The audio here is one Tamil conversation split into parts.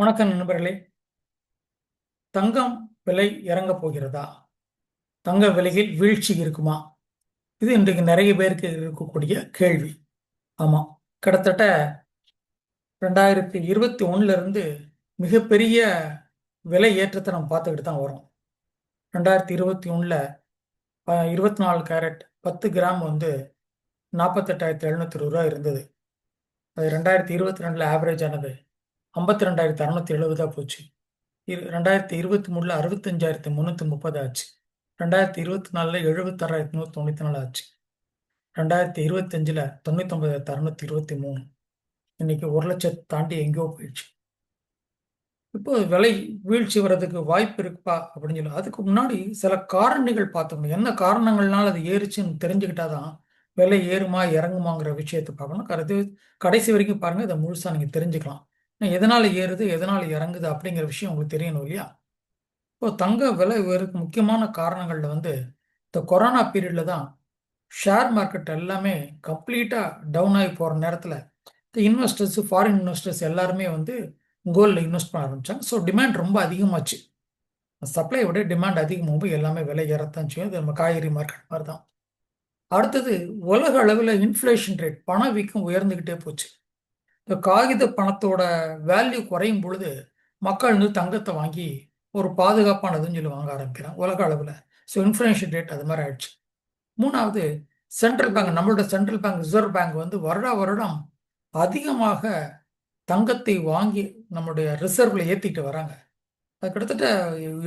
வணக்கம் நண்பர்களே. தங்கம் விலை இறங்க போகிறதா? தங்க விலையில் வீழ்ச்சி இருக்குமா? இது இன்றைக்கு நிறைய பேருக்கு இருக்கக்கூடிய கேள்வி. ஆமா, கிட்டத்தட்ட 2021 இருந்து மிகப்பெரிய விலை ஏற்றத்தை நம்ம பார்த்துக்கிட்டு தான் வரோம். 2021 24 கேரட் 10 கிராம் 48,720 இருந்தது. அது 2022 ஆவரேஜ் ஆனது 52,670 போச்சு. 2023 65,330 ஆச்சு. 2024 76,194 ஆச்சு. 2025 99,623. இன்னைக்கு 1,00,000 தாண்டி எங்கேயோ போயிடுச்சு. இப்போ விலை வீழ்ச்சி வர்றதுக்கு வாய்ப்பு இருக்குப்பா அப்படின்னு சொல்லி அதுக்கு முன்னாடி சில காரணிகள் பார்த்துக்கணும். என்ன காரணங்கள்னால அது ஏறுச்சுன்னு தெரிஞ்சுக்கிட்டாதான் விலை ஏறுமா இறங்குமாங்கிற விஷயத்தை பார்க்கணும். கடைசி வரைக்கும் பாருங்க, இதை முழுசா நீங்க தெரிஞ்சுக்கலாம். எதனால ஏறுது எதனால இறங்குது அப்படிங்கிற விஷயம் உங்களுக்கு தெரியணும் இல்லையா? இப்போ தங்க விலை உயருக்கு முக்கியமான காரணங்கள்ல இந்த கொரோனா பீரியட்ல தான் ஷேர் மார்க்கெட் எல்லாமே கம்ப்ளீட்டா டவுன் ஆகி போற நேரத்துல இந்த இன்வெஸ்டர்ஸ், ஃபாரின் இன்வெஸ்டர்ஸ் எல்லாருமே கோல்டில் இன்வெஸ்ட் பண்ண ஆரம்பிச்சாங்க. ஸோ டிமாண்ட் ரொம்ப அதிகமாச்சு. சப்ளை விட டிமாண்ட் அதிகமாகும் போது எல்லாமே விலை ஏறத்தான் செய்யும். இது நம்ம காய்கறி மார்க்கெட் மாதிரி தான். அடுத்தது, உலக அளவில் இன்ஃப்ளேஷன் ரேட் பணவீக்கம் உயர்ந்துகிட்டே போச்சு. இந்த காகித பணத்தோட வேல்யூ குறையும் பொழுது மக்கள் தங்கத்தை வாங்கி ஒரு பாதுகாப்பானதுன்னு சொல்லி வாங்க ஆரம்பிக்கிறாங்க உலக அளவில். ஸோ இன்ஃப்ளேஷன் ரேட் அது மாதிரி ஆயிடுச்சு. மூணாவது, சென்ட்ரல் பேங்க், நம்மளோட சென்ட்ரல் பேங்க் ரிசர்வ் பேங்க் வருடா வருடம் அதிகமாக தங்கத்தை வாங்கி நம்மளுடைய ரிசர்வ்ல ஏற்றிட்டு வராங்க. அது கிட்டத்தட்ட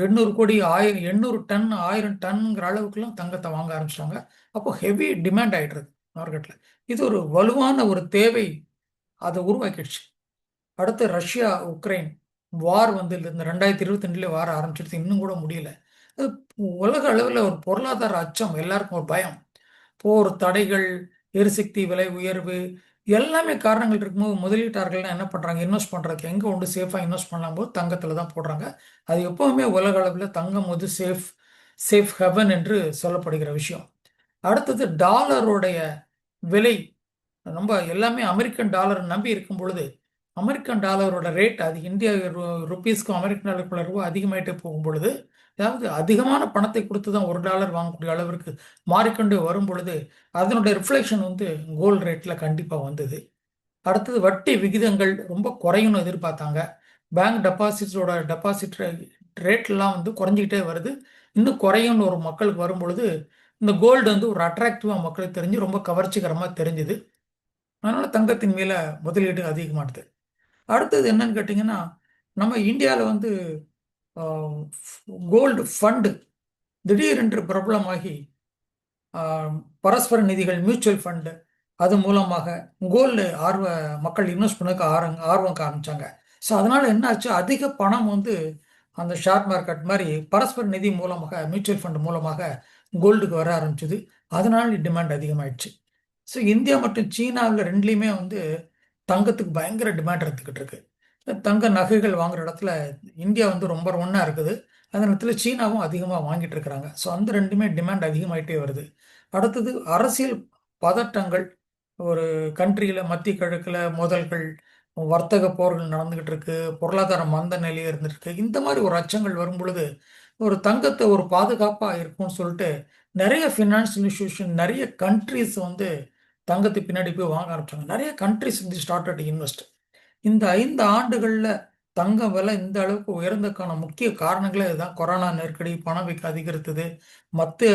800 கோடி 1000 800 டன் 1000 டன்ங்கிற அளவுக்குலாம் தங்கத்தை வாங்க ஆரம்பிச்சிட்டாங்க. அப்போ ஹெவி டிமாண்ட் ஆயிடுறது மார்க்கெட்ல. இது ஒரு வலுவான ஒரு தேவை அதை உருவாக்கிடுச்சு. அடுத்து, ரஷ்யா உக்ரைன் வார் இந்த 2022 வார ஆரம்பிச்சிடுச்சு, இன்னும் கூட முடியல. அது உலக அளவில் ஒரு பொருளாதார அச்சம், எல்லாருக்கும் ஒரு பயம். போர், தடைகள், எரிசக்தி விலை உயர்வு, எல்லாமே காரணங்கள் இருக்கும்போது முதலீட்டாளர்கள் என்ன பண்றாங்க? இன்வெஸ்ட் பண்றதுக்கு எங்க சேஃபா இன்வெஸ்ட் பண்ணலாம் போது தங்கத்துல தான் போடுறாங்க. அது எப்பவுமே உலக அளவில் தங்கம் சேஃப் சேஃப் ஹெவன் என்று சொல்லப்படுகிற விஷயம். அடுத்தது, டாலருடைய விலை ரொம்ப எல்லாமே அமெரிக்கன் டாலர் நம்பி இருக்கும் பொழுது அமெரிக்கன் டாலரோட ரேட் அது இந்தியா ருப்பீஸ்க்கும் அமெரிக்கன் டாலருக்குள்ள ரூபா அதிகமாயிட்டே போகும் பொழுது, அதாவது அதிகமான பணத்தை கொடுத்து தான் $1 வாங்கக்கூடிய அளவிற்கு மாறிக்கொண்டே வரும் பொழுது அதனுடைய ரிஃப்ளெக்ஷன் கோல்டு ரேட்ல கண்டிப்பா வந்தது. அடுத்தது, வட்டி விகிதங்கள் ரொம்ப குறையும்னு எதிர்பார்த்தாங்க. பேங்க் டெபாசிட் ரேட்லாம் குறைஞ்சிக்கிட்டே வருது. இன்னும் குறையும்னு ஒரு மக்களுக்கு வரும் பொழுது இந்த கோல்டு ஒரு அட்ராக்டிவா மக்களுக்கு தெரிஞ்சு ரொம்ப கவர்ச்சிகரமா தெரிஞ்சுது. அதனால தங்கத்தின் மேல முதலீடு அதிகமானது. அடுத்தது என்னன்னு கேட்டிங்கன்னா, நம்ம இந்தியாவில் கோல்டு ஃபண்டு திடீரென்று பிரபலமாகி பரஸ்பர நிதிகள், மியூச்சுவல் ஃபண்டு, அது மூலமாக கோல்டு மக்கள் இன்வெஸ்ட் பண்ணதுக்கு ஆர்வம் காமிச்சாங்க. ஸோ அதனால என்ன ஆச்சு? அதிக பணம் அந்த ஷேர் மார்க்கெட் மாதிரி பரஸ்பர நிதி மூலமாக, மியூச்சுவல் ஃபண்ட் மூலமாக கோல்டுக்கு வர ஆரம்பிச்சது. அதனால டிமாண்ட் அதிகமாயிடுச்சு. ஸோ இந்தியா மற்றும் சீனாவில் ரெண்டுலேயுமே தங்கத்துக்கு பயங்கர டிமாண்ட் எடுத்துக்கிட்டு இருக்கு. தங்க நகைகள் வாங்குற இடத்துல இந்தியா ரொம்ப ஒன்றா இருக்குது. அந்த நேரத்தில் சீனாவும் அதிகமாக வாங்கிட்டு இருக்கிறாங்க. ஸோ அந்த ரெண்டுமே டிமாண்ட் அதிகமாயிட்டே வருது. அடுத்தது, அரசியல் பதட்டங்கள். ஒரு கண்ட்ரியில் மத்திய கிழக்கில் மோதல்கள், வர்த்தக போர்கள் நடந்துகிட்டு இருக்கு, பொருளாதார மந்த நிலையே இருந்துட்டு இருக்கு. இந்த மாதிரி ஒரு அச்சங்கள் வரும் பொழுது ஒரு தங்கத்தை ஒரு பாதுகாப்பாக இருக்கும்னு சொல்லிட்டு நிறைய ஃபினான்ஷியல் இன்ஸ்டிடியூஷன், நிறைய கண்ட்ரிஸ் தங்கத்தை பின்னாடி போய் வாங்க ஆரம்பிச்சாங்க. நிறைய கண்ட்ரிஸ் ஸ்டார்டட் இன்வெஸ்ட். இந்த 5 ஆண்டுகள்ல தங்க விலை இந்த அளவுக்கு உயர்ந்ததுக்கான முக்கிய காரணங்களே இதுதான். கொரோனா நெருக்கடி, பணவீக்கம் அதிகரித்தது, மத்திய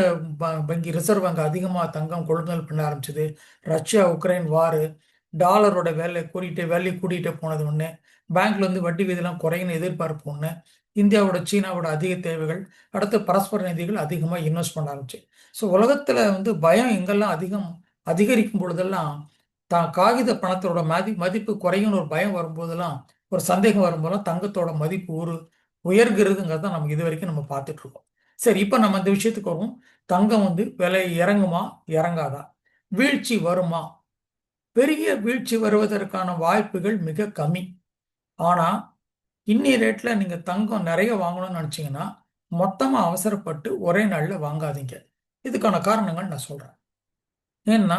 வங்கி ரிசர்வ் வங்கி அதிகமாக தங்கம் கொள்முதல் பண்ண ஆரம்பிச்சது, ரஷ்யா உக்ரைன் வாரு, டாலரோட வேல்யூ கூட்டிகிட்டே போனது ஒன்று, பேங்க்ல வட்டி விகிதம்லாம் குறையுன்னு எதிர்பார்ப்பு ஒன்று, இந்தியாவோட சீனாவோட அதிக தேவைகள், அடுத்து பரஸ்பர நிதிகள் அதிகமாக இன்வெஸ்ட் பண்ண ஆரம்பிச்சு. ஸோ உலகத்தில் பயம் எங்கெல்லாம் அதிகரிக்கும் பொழுதெல்லாம் காகித பணத்தோட மதிப்பு குறையும்னு ஒரு பயம் வரும்போதெல்லாம், ஒரு சந்தேகம் வரும்போதெல்லாம் தங்கத்தோட மதிப்பு உயர்கிறதுங்கிறத நமக்கு இது வரைக்கும் நம்ம பார்த்துட்டு இருக்கோம். சரி, இப்போ நம்ம இந்த விஷயத்துக்கு வருவோம். தங்கம் விலை இறங்குமா இறங்காதா? வீழ்ச்சி வருமா? பெரிய வீழ்ச்சி வருவதற்கான வாய்ப்புகள் மிக கம்மி. ஆனா இன்னி ரேட்ல நீங்க தங்கம் நிறைய வாங்கணும்னு நினைச்சீங்கன்னா மொத்தமா அவசரப்பட்டு ஒரே நாள்ல வாங்காதீங்க. இதுக்கான காரணங்கள் நான் சொல்றேன். ஏன்னா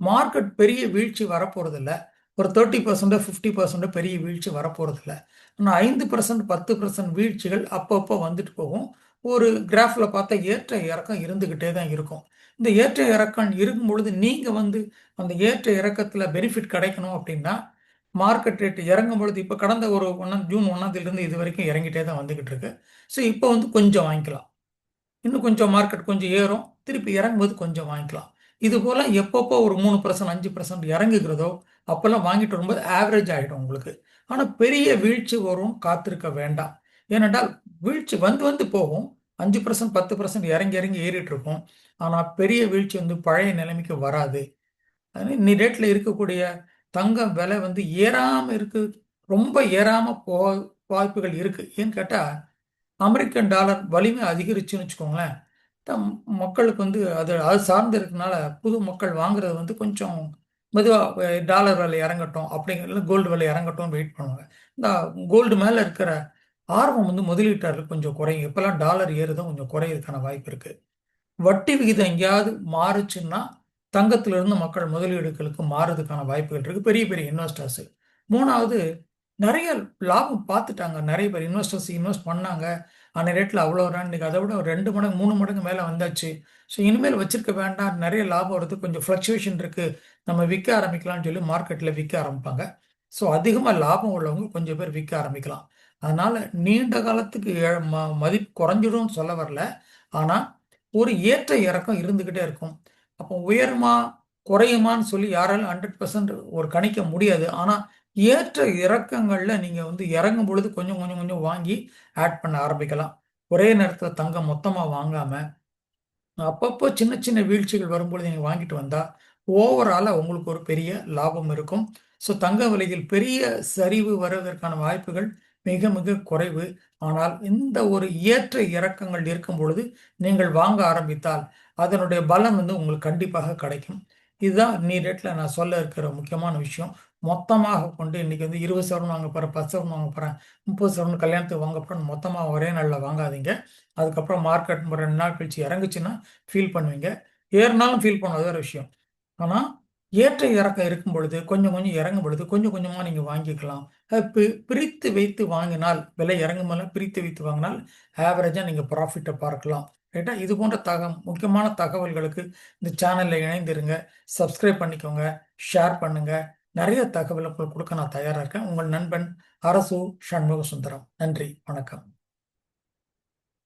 மார்க்கெட் பெரிய வீழ்ச்சி வரப்போறது இல்லை. ஒரு 30% 50% பெரிய வீழ்ச்சி வரப்போறதில்ல. ஆனால் 5% 10% வீழ்ச்சிகள் அப்பப்போ வந்துட்டு போகும். ஒரு கிராஃப்ல பார்த்தா ஏற்ற இறக்கம் இருந்துகிட்டே தான் இருக்கும். இந்த ஏற்ற இறக்கம் இருக்கும் பொழுது நீங்க வந்து அந்த ஏற்ற இறக்கத்துல பெனிஃபிட் கிடைக்கணும் அப்படின்னா மார்க்கெட் ரேட் இறங்கும் பொழுது இப்போ கடந்த ஒரு ஜூன் 1 இது வரைக்கும் இறங்கிட்டே தான் வந்துகிட்டு இருக்கு. ஸோ இப்போ வந்து கொஞ்சம் வாங்கிக்கலாம். இன்னும் கொஞ்சம் மார்க்கெட் கொஞ்சம் ஏறும். திருப்பி இறங்கும்போது கொஞ்சம் வாங்கிக்கலாம். இது போல எப்பப்போ ஒரு 3% 5% இறங்குகிறதோ அப்பெல்லாம் வாங்கிட்டு வரும்போது ஆவரேஜ் ஆகிடும் உங்களுக்கு. ஆனால் பெரிய வீழ்ச்சி வரும், காத்திருக்க வேண்டாம். ஏனென்றால் வீழ்ச்சி வந்து வந்து போகும். 5% 10% இறங்கி இறங்கி ஏறிட்டு இருக்கும். ஆனால் பெரிய வீழ்ச்சி வந்து பழைய நிலைமைக்கு வராது. அதனால இன்னி ரேட்ல இருக்கக்கூடிய தங்கம் விலை வந்து ஏறாம இருக்கு, ரொம்ப ஏறாம வாய்ப்புகள் இருக்கு. ஏன்னு கேட்டா அமெரிக்கன் டாலர் வலிமை அதிகரிச்சுன்னு வச்சுக்கோங்களேன். மக்களுக்கு வந்து அது அது சார்ந்து இருக்கனால புது மக்கள் வாங்குறது வந்து கொஞ்சம் மெதுவாக டாலர் விலை இறங்கட்டும் அப்படிங்கிறது, கோல்டு விலை இறங்கட்டும் வெயிட் பண்ணுவாங்க. இந்த கோல்டு மேலே இருக்கிற ஆர்வம் வந்து முதலீட்டாளர்கள் கொஞ்சம் குறையும். இப்போல்லாம் டாலர் ஏறுதும் கொஞ்சம் குறையிறதுக்கான வாய்ப்பு இருக்கு. வட்டி விகிதம் எங்கேயாவது மாறுச்சுன்னா தங்கத்திலிருந்து மக்கள் முதலீடுகளுக்கு மாறுறதுக்கான வாய்ப்புகள் இருக்கு, பெரிய பெரிய இன்வெஸ்டர்ஸ். மூணாவது, நிறைய லாபம் பார்த்துட்டாங்க. நிறைய பேர் இன்வெஸ்டர்ஸ் இன்வெஸ்ட் பண்ணாங்க. அந்த ரேட்டில் அவ்வளோ ரன், இன்னைக்கு அதை விட ஒரு 2 மடங்கு 3 மடங்கு மேலே வந்தாச்சு. ஸோ இனிமேல் வச்சிருக்க வேண்டாம், நிறைய லாபம் வருது, கொஞ்சம் ஃப்ளக்சுவேஷன் இருக்கு, நம்ம விற்க ஆரம்பிக்கலாம்னு சொல்லி மார்க்கெட்டில் விற்க ஆரம்பிப்பாங்க. ஸோ அதிகமாக லாபம் உள்ளவங்க கொஞ்சம் பேர் விற்க ஆரம்பிக்கலாம். அதனால நீண்ட காலத்துக்கு மதிப்பு குறைஞ்சிடும் சொல்ல வரல. ஆனால் ஒரு ஏற்ற இறக்கம் இருந்துகிட்டே இருக்கும். அப்போ உயருமா குறையுமான்னு சொல்லி யாராலும் 100% ஒரு கணிக்க முடியாது. ஆனால் ஏற்ற இறக்கங்கள்ல நீங்க வந்து இறங்கும் பொழுது கொஞ்சம் கொஞ்சம் கொஞ்சம் வாங்கி ஆட் பண்ண ஆரம்பிக்கலாம். ஒரே நேரத்தில் தங்கம் மொத்தமா வாங்காம அப்பப்போ சின்ன சின்ன வீழ்ச்சிகள் வரும்பொழுது நீங்க வாங்கிட்டு வந்தா ஓவராலா உங்களுக்கு ஒரு பெரிய லாபம் இருக்கும். ஸோ தங்க விலையில் பெரிய சரிவு வருவதற்கான வாய்ப்புகள் மிக மிக குறைவு. ஆனால் இந்த ஒரு ஏற்ற இறக்கங்கள் இருக்கும் பொழுது நீங்கள் வாங்க ஆரம்பித்தால் அதனுடைய பலன் வந்து உங்களுக்கு கண்டிப்பாக கிடைக்கும். இதுதான் நீ ரேட்ல நான் சொல்ல இருக்கிற முக்கியமான விஷயம். மொத்தமாக கொண்டு இன்னைக்கு வந்து 20 சவரன் வாங்க போறேன், 10 சவரன் வாங்க போறேன், 30 சவரன் கல்யாணத்துக்கு வாங்க போறேன் மொத்தமாக ஒரே நாளில் வாங்காதீங்க. அதுக்கப்புறம் மார்க்கெட் 2 நாள் கழிச்சு இறங்குச்சுன்னா ஃபீல் பண்ணுவீங்க. ஏறினாலும் ஃபீல் பண்ண வேற விஷயம். ஆனால் ஏற்ற இறக்கம் இருக்கும் பொழுது கொஞ்சம் கொஞ்சம் இறங்கும் பொழுது கொஞ்சம் கொஞ்சமாக நீங்கள் வாங்கிக்கலாம். பிரித்து வைத்து வாங்கினால், விலை இறங்கும் போது பிரித்து வைத்து வாங்கினால் ஆவரேஜாக நீங்கள் ப்ராஃபிட்டை பார்க்கலாம். ரைட்டா? இது போன்ற முக்கியமான தகவல்களுக்கு இந்த சேனலில் இணைந்திருங்க, சப்ஸ்கிரைப் பண்ணிக்கோங்க, ஷேர் பண்ணுங்க. நிறைய தகவல் உங்களுக்கு கொடுக்க நான் தயாராக இருக்கேன். உங்கள் நண்பன் அரசு சண்முக சுந்தரம். நன்றி, வணக்கம்.